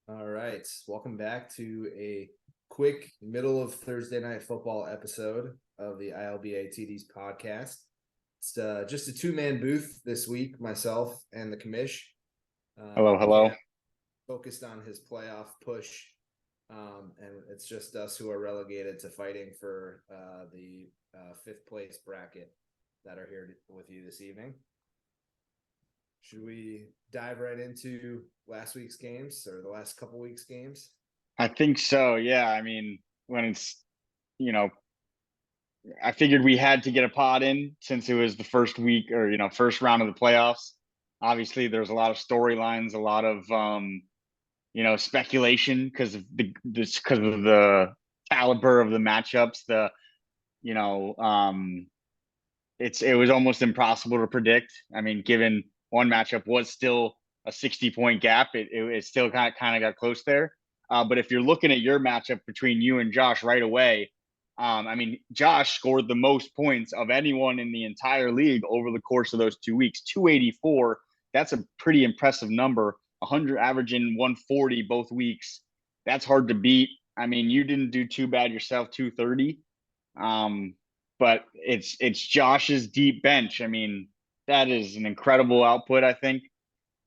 All right. Welcome back to a quick middle of Thursday night football episode of the ILBATDs podcast. It's just a two-man booth this week, myself and the commish. Hello, hello. Cam focused on his playoff push, and it's just us who are relegated to fighting for the fifth place bracket that are here with you this evening. Should we dive right into last week's games or the last couple weeks' games? I think so. Yeah. I mean, when it's, you know, I figured we had to get a pod in since it was the first week or, first round of the playoffs. Obviously, there's a lot of storylines, a lot of, speculation because of the caliber of the matchups. You know, um, it was almost impossible to predict. I mean, given one matchup was still a 60-point gap, it still kind of got close there. But if you're looking at your matchup between you and Josh right away, I mean, Josh scored the most points of anyone in the entire league over the course of those 2 weeks. 284. That's a pretty impressive number. 100 averaging 140 both weeks. That's hard to beat. I mean, you didn't do too bad yourself. 230. But it's Josh's deep bench. I mean, that is an incredible output. I think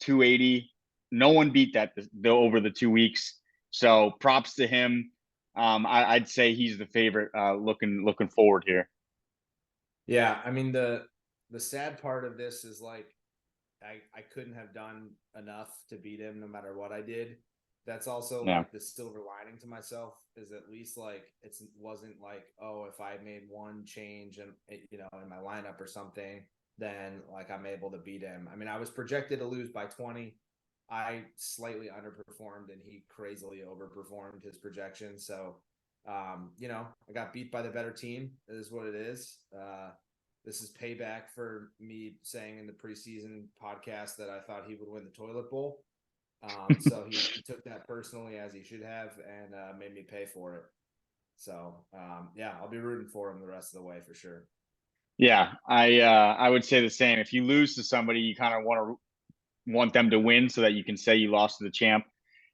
280. No one beat that over the 2 weeks. So props to him. I'd say he's the favorite. Looking forward here. Yeah, I mean the sad part of this is like I couldn't have done enough to beat him no matter what I did. That's also Yeah. like the silver lining to myself is at least like it wasn't like, oh, if I made one change and in my lineup or something, then like I'm able to beat him. I mean, I was projected to lose by 20. I slightly underperformed and he crazily overperformed his projections. So I got beat by the better team. It is what it is. This is payback for me saying in the preseason podcast that I thought he would win the toilet bowl. So he took that personally as he should have and made me pay for it. So yeah, I'll be rooting for him the rest of the way for sure. Yeah, I would say the same. If you lose to somebody, you kind of want them to win so that you can say you lost to the champ.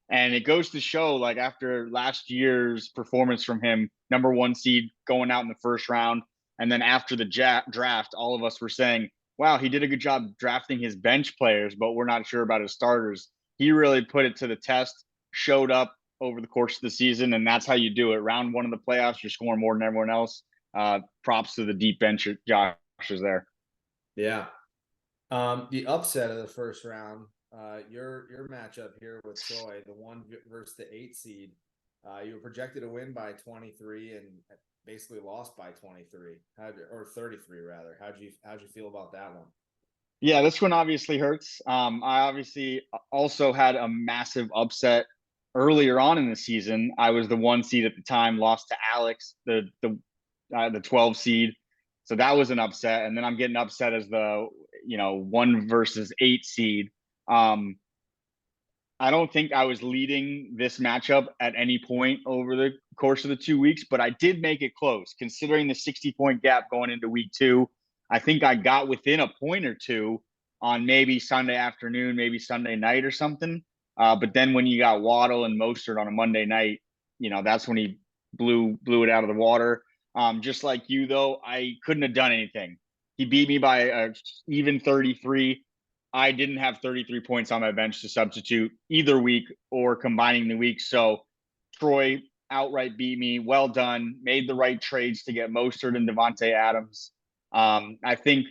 And it goes to show, like after last year's performance from him, number one seed going out in the first round, and then after the draft, all of us were saying, "Wow, he did a good job drafting his bench players, but we're not sure about his starters." He really put it to the test, showed up over the course of the season, and that's how you do it. Round one of the playoffs, you're scoring more than everyone else. Props to the deep bench. Josh is there. Yeah. The upset of the first round, your matchup here with Troy, the one versus the 8 seed, you were projected to win by 23 and basically lost by 23, or 33 rather. How'd you feel about that one? Yeah, this one obviously hurts. I obviously also had a massive upset earlier on in the season. I was the one seed at the time, lost to Alex, the 12 seed. So that was an upset. And then I'm getting upset as the 1 versus 8 seed. Um, I don't think I was leading this matchup at any point over the course of the 2 weeks, but I did make it close considering the 60-point gap going into week two. I think I got within a point or two on maybe Sunday afternoon, maybe Sunday night or something. But then when you got Waddle and Mostert on a Monday night, that's when he blew it out of the water. Just like you, though, I couldn't have done anything. He beat me by even 33. I didn't have 33 points on my bench to substitute either week or combining the weeks. So Troy outright beat me. Well done. Made the right trades to get Mostert and Devontae Adams. I think,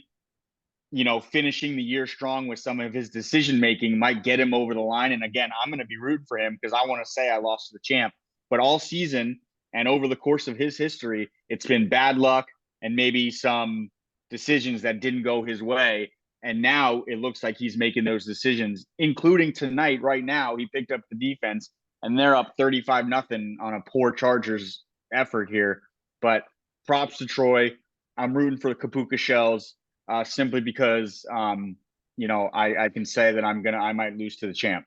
finishing the year strong with some of his decision making might get him over the line. And again, I'm going to be rooting for him because I want to say I lost to the champ. But all season and over the course of his history, it's been bad luck and maybe some decisions that didn't go his way. And now it looks like he's making those decisions, including tonight. Right now, he picked up the defense and they're up 35-0 on a poor Chargers effort here. But props to Troy. I'm rooting for the Kapuka Shells simply because I can say that I might lose to the champ.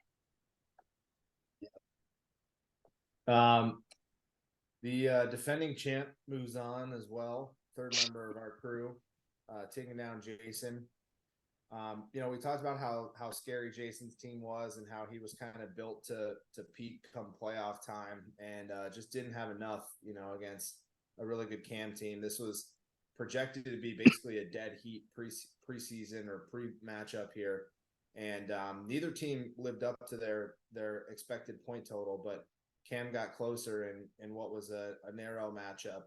The defending champ moves on as well. Third member of our crew, taking down Jason. We talked about how scary Jason's team was and how he was kind of built to peak come playoff time, and just didn't have enough, against a really good Cam team. This was projected to be basically a dead heat preseason or pre-matchup here, and neither team lived up to their expected point total, but Cam got closer in what was a narrow matchup.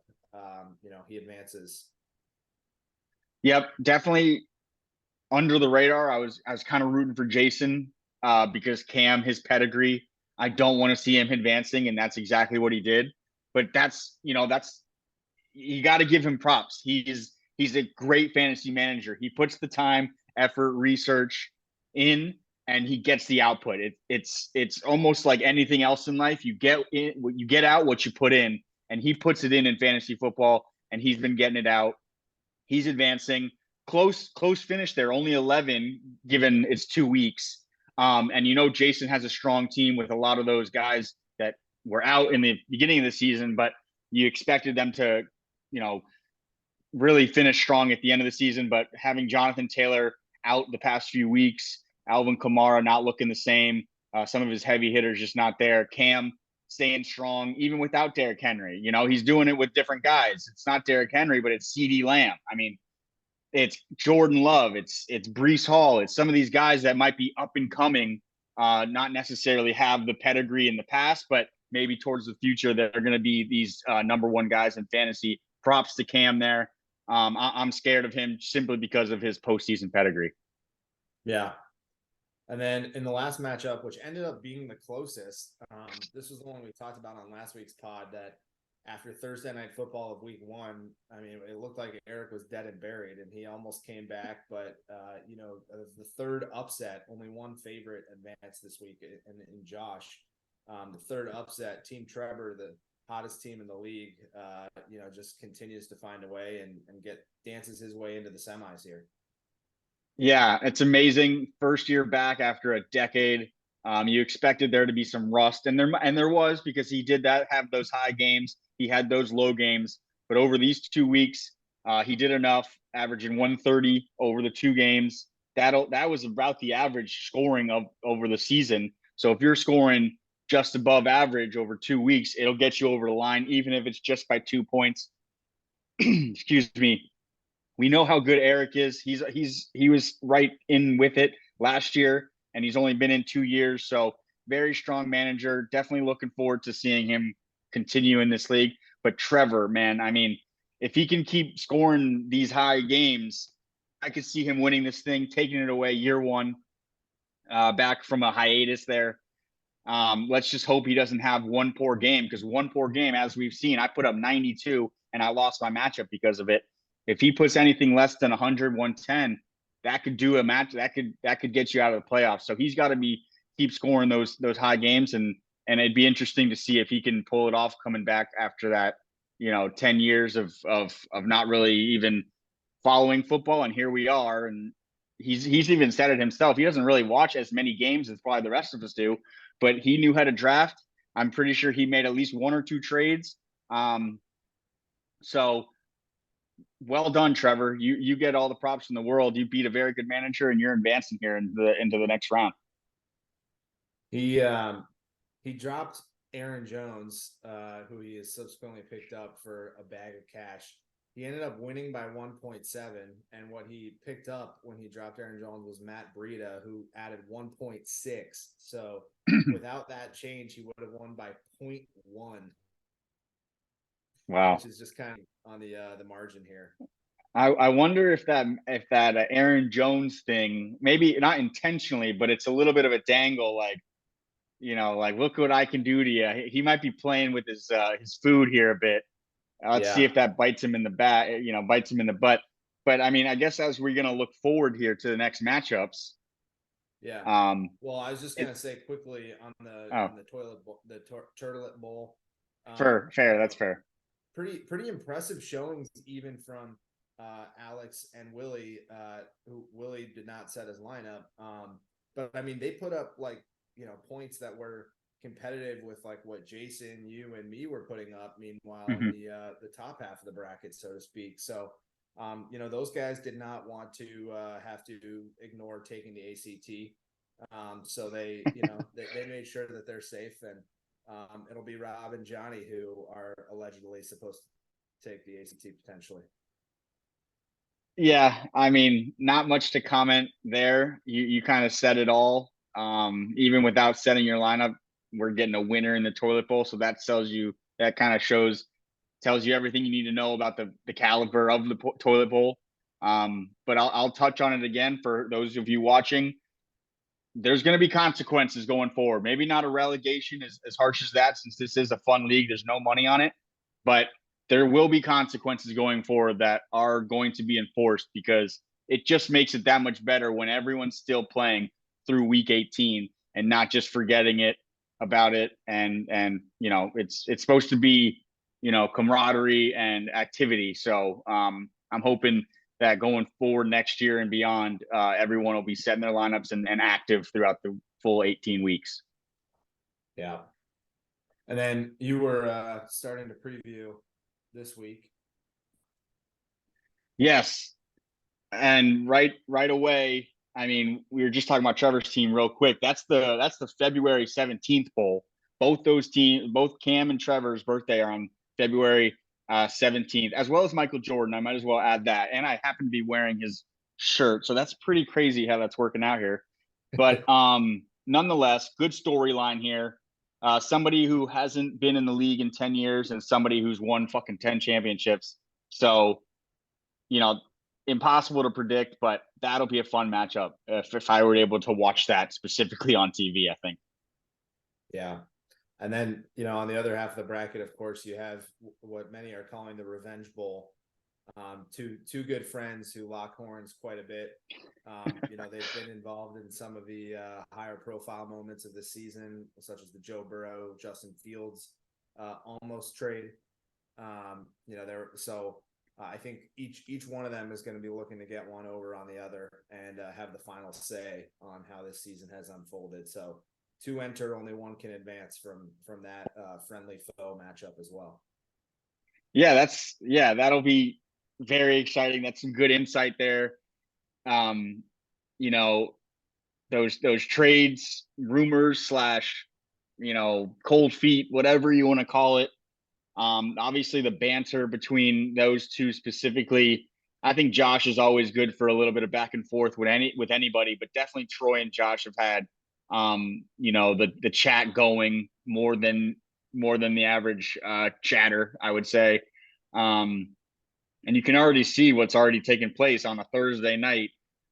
He advances. Yep, definitely under the radar. I was kind of rooting for Jason because Cam, his pedigree, I don't want to see him advancing, and that's exactly what he did. But that's you got to give him props. He's a great fantasy manager. He puts the time, effort, research in, and he gets the output. It's almost like anything else in life. You get out what you put in, and he puts it in fantasy football, and he's been getting it out. He's advancing. Close finish there, only 11 given it's 2 weeks. And Jason has a strong team with a lot of those guys that were out in the beginning of the season, but you expected them to, really finish strong at the end of the season. But having Jonathan Taylor out the past few weeks, Alvin Kamara not looking the same, some of his heavy hitters just not there. Cam staying strong, even without Derrick Henry. He's doing it with different guys. It's not Derrick Henry, but it's CeeDee Lamb. I mean, it's Jordan Love, it's Breece Hall, it's some of these guys that might be up and coming, not necessarily have the pedigree in the past, but maybe towards the future that are going to be these number one guys in fantasy. Props to Cam there. I'm scared of him simply because of his postseason pedigree. Yeah. And then in the last matchup, which ended up being the closest, this was the one we talked about on last week's pod, that after Thursday night football of week 1, I mean, it looked like Eric was dead and buried, and he almost came back. But, the third upset, only one favorite advanced this week in Josh. The third upset, Team Trevor, the hottest team in the league, just continues to find a way and dances his way into the semis here. Yeah, it's amazing. First year back after a decade. You expected there to be some rust, and there was, because he did have those high games. He had those low games, but over these 2 weeks, he did enough, averaging 130 over the 2 games. That was about the average scoring of over the season. So if you're scoring just above average over 2 weeks, it'll get you over the line, even if it's just by 2 points. Excuse me. We know how good Eric is. He was right in with it last year, and he's only been in 2 years. So very strong manager. Definitely looking forward to seeing him continue in this league. But Trevor, man, I mean, if he can keep scoring these high games, I could see him winning this thing, taking it away year one, back from a hiatus there. Let's just hope he doesn't have one poor game, because one poor game, as we've seen, I put up 92 and I lost my matchup because of it. If he puts anything less than 100, 110, that could do a match. That could get you out of the playoffs. So he's got to keep scoring those high games, and it'd be interesting to see if he can pull it off coming back after that, 10 years of not really even following football. And here we are, and he's even said it himself. He doesn't really watch as many games as probably the rest of us do, but he knew how to draft. I'm pretty sure he made at least 1 or 2 trades. So well done, Trevor. You get all the props in the world. You beat a very good manager, and you're advancing here into the next round. He dropped Aaron Jones, who he has subsequently picked up for a bag of cash. He ended up winning by 1.7, and what he picked up when he dropped Aaron Jones was Matt Breida, who added 1.6. So without that change, he would have won by 0.1. Wow, which is just kind of on the margin here. I wonder if that Aaron Jones thing, maybe not intentionally, but it's a little bit of a dangle, like, like, look what I can do to you. He might be playing with his food here a bit. Let's see if that bites him in the bites him in the butt. But I mean, I guess as we're gonna look forward here to the next matchups. Yeah. Well, I was just gonna say quickly on the toilet bowl, the turtlet bowl. Fair. That's fair. Pretty impressive showings even from Alex and Willie. Who Willie did not set his lineup. But I mean, they put up like points that were competitive with like what Jason, you, and me were putting up. Meanwhile, in the top half of the bracket, so to speak. So Those guys did not want to have to ignore taking the ACT. So they made sure that they're safe, and it'll be Rob and Johnny who are allegedly supposed to take the ACT potentially. Yeah, I mean, not much to comment there. You kind of said it all. Even without setting your lineup, we're getting a winner in the toilet bowl, so that kind of tells you everything you need to know about the caliber of the toilet bowl. But I'll touch on it again for those of you watching. There's going to be consequences going forward. Maybe not a relegation as harsh as that, since this is a fun league. There's no money on it, but there will be consequences going forward that are going to be enforced, because it just makes it that much better when everyone's still playing through week 18 and not just forgetting about it. And it's supposed to be, camaraderie and activity. So I'm hoping that going forward next year and beyond, everyone will be setting their lineups and active throughout the full 18 weeks. Yeah. And then you were starting to preview this week. Yes. And right away, I mean, we were just talking about Trevor's team real quick. That's the February 17th bowl. Both Cam and Trevor's birthday are on February 17th, as well as Michael Jordan. I might as well add that. And I happen to be wearing his shirt. So that's pretty crazy how that's working out here. But nonetheless, good storyline here. Somebody who hasn't been in the league in 10 years and somebody who's won fucking 10 championships. So, impossible to predict, but that'll be a fun matchup if I were able to watch that specifically on TV, I think. Yeah. And then, on the other half of the bracket, of course, you have what many are calling the Revenge Bowl. Two good friends who lock horns quite a bit. They've been involved in some of the higher profile moments of the season, such as the Joe Burrow, Justin Fields almost trade. I think each one of them is going to be looking to get one over on the other and have the final say on how this season has unfolded. So 2 enter, only 1 can advance from that friendly foe matchup as well. Yeah, that'll be very exciting. That's some good insight there. Those trades, rumors / cold feet, whatever you want to call it. Obviously the banter between those two specifically, I think Josh is always good for a little bit of back and forth with anybody, but definitely Troy and Josh have had, the chat going more than the average chatter, I would say. And you can already see what's already taken place on a Thursday night.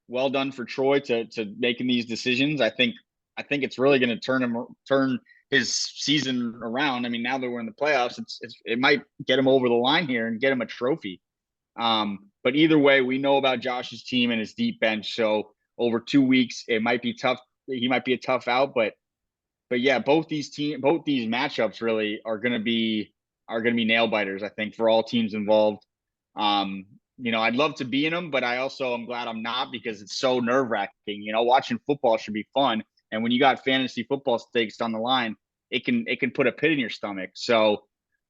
Well done for Troy to making these decisions. I think it's really going to turn his season around. I mean, now that we're in the playoffs, it might get him over the line here and get him a trophy. But either way, we know about Josh's team and his deep bench. So over 2 weeks, it might be tough. He might be a tough out, but yeah, both these matchups really are going to be nail biters, I think, for all teams involved. I'd love to be in them, but I also am glad I'm not, because it's so nerve wracking. Watching football should be fun. And when you got fantasy football stakes on the line, it can put a pit in your stomach. So,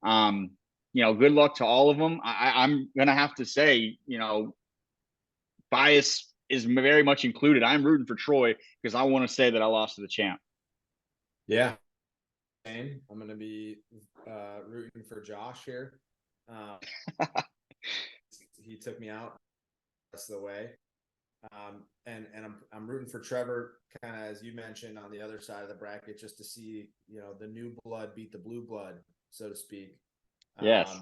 good luck to all of them. I'm going to have to say, bias is very much included. I'm rooting for Troy because I want to say that I lost to the champ. Yeah. I'm going to be rooting for Josh here. He took me out the rest of the way. And I'm rooting for Trevor, kind of as you mentioned, on the other side of the bracket, just to see the new blood beat the blue blood, so to speak. Yes.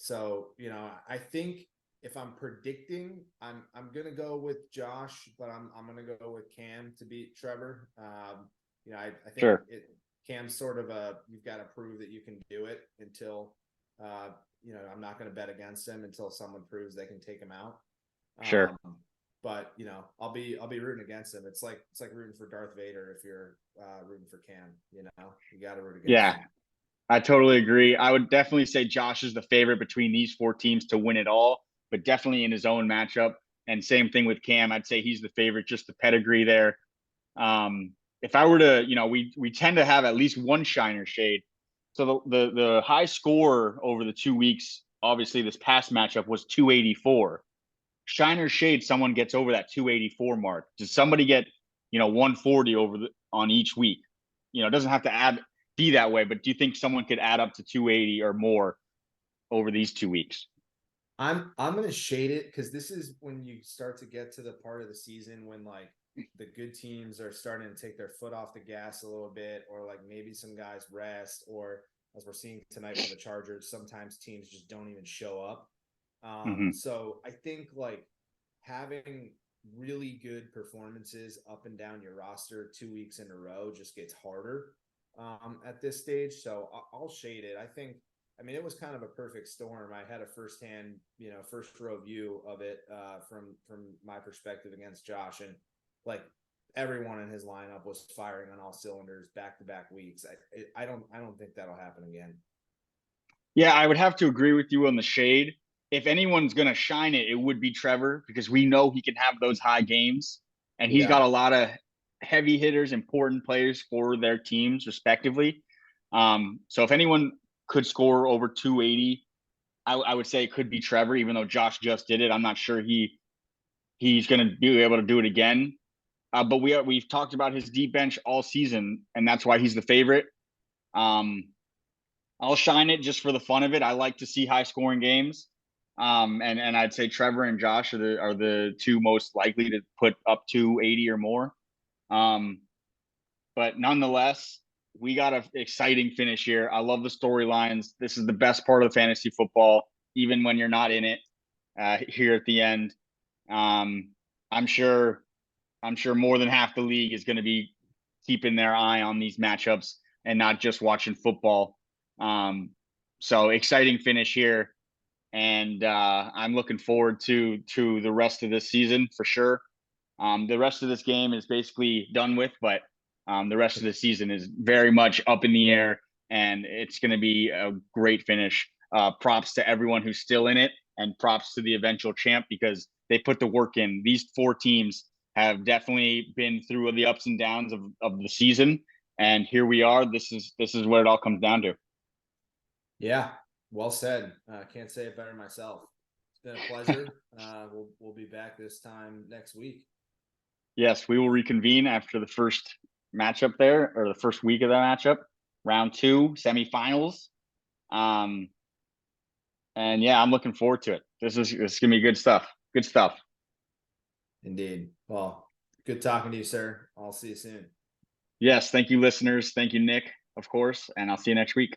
I think if I'm predicting, I'm gonna go with Josh, but I'm gonna go with Cam to beat Trevor. I think sure. Cam's sort of you've got to prove that you can do it until I'm not going to bet against him until someone proves they can take him out. Sure. But I'll be rooting against him. It's like rooting for Darth Vader if you're rooting for Cam. You got to root against him. I totally agree. I would definitely say Josh is the favorite between these 4 teams to win it all, but definitely in his own matchup. And same thing with Cam. I'd say he's the favorite, just the pedigree there. If I were to, we tend to have at least one shiner shade. So the high score over the 2 weeks, obviously this past matchup was 284. shine or shade, someone gets over that 284 mark? Does somebody get, 140 on each week? It doesn't have to be that way, but do you think someone could add up to 280 or more over these 2 weeks? I'm gonna shade it because this is when you start to get to the part of the season when like the good teams are starting to take their foot off the gas a little bit, or like maybe some guys rest, or as we're seeing tonight for the Chargers, sometimes teams just don't even show up. Mm-hmm. So I think like having really good performances up and down your roster 2 weeks in a row just gets harder at this stage. So I'll shade it. I mean, it was kind of a perfect storm. I had a firsthand, first row view of it from my perspective against Josh, and like everyone in his lineup was firing on all cylinders back to back weeks. I don't think that'll happen again. Yeah, I would have to agree with you on the shade. If anyone's going to shine it, it would be Trevor, because we know he can have those high games, and he's got Yeah. a lot of heavy hitters, important players for their teams, respectively. So if anyone could score over 280, I would say it could be Trevor, even though Josh just did it. I'm not sure he's going to be able to do it again. But we've talked about his deep bench all season, and that's why he's the favorite. I'll shine it just for the fun of it. I like to see high scoring games. And I'd say Trevor and Josh are the two most likely to put up 280 or more. But nonetheless, we got an exciting finish here. I love the storylines. This is the best part of fantasy football, even when you're not in it. Here at the end, I'm sure more than half the league is going to be keeping their eye on these matchups and not just watching football. So exciting finish here, and I'm looking forward to the rest of this season for sure. The rest of this game is basically done with, but the rest of the season is very much up in the air, and it's going to be a great finish. Props to everyone who's still in it, and props to the eventual champ, because they put the work in. These four teams have definitely been through the ups and downs of the season, and here we are. This is what it all comes down to. Yeah, well said. Can't say it better myself. It's been a pleasure. We'll be back this time next week. Yes, we will reconvene after the first matchup there, or the first week of that matchup, round 2, semifinals. And yeah, I'm looking forward to it. This is gonna be good stuff. Good stuff. Indeed. Well, good talking to you, sir. I'll see you soon. Yes, thank you, listeners. Thank you, Nick, of course, and I'll see you next week.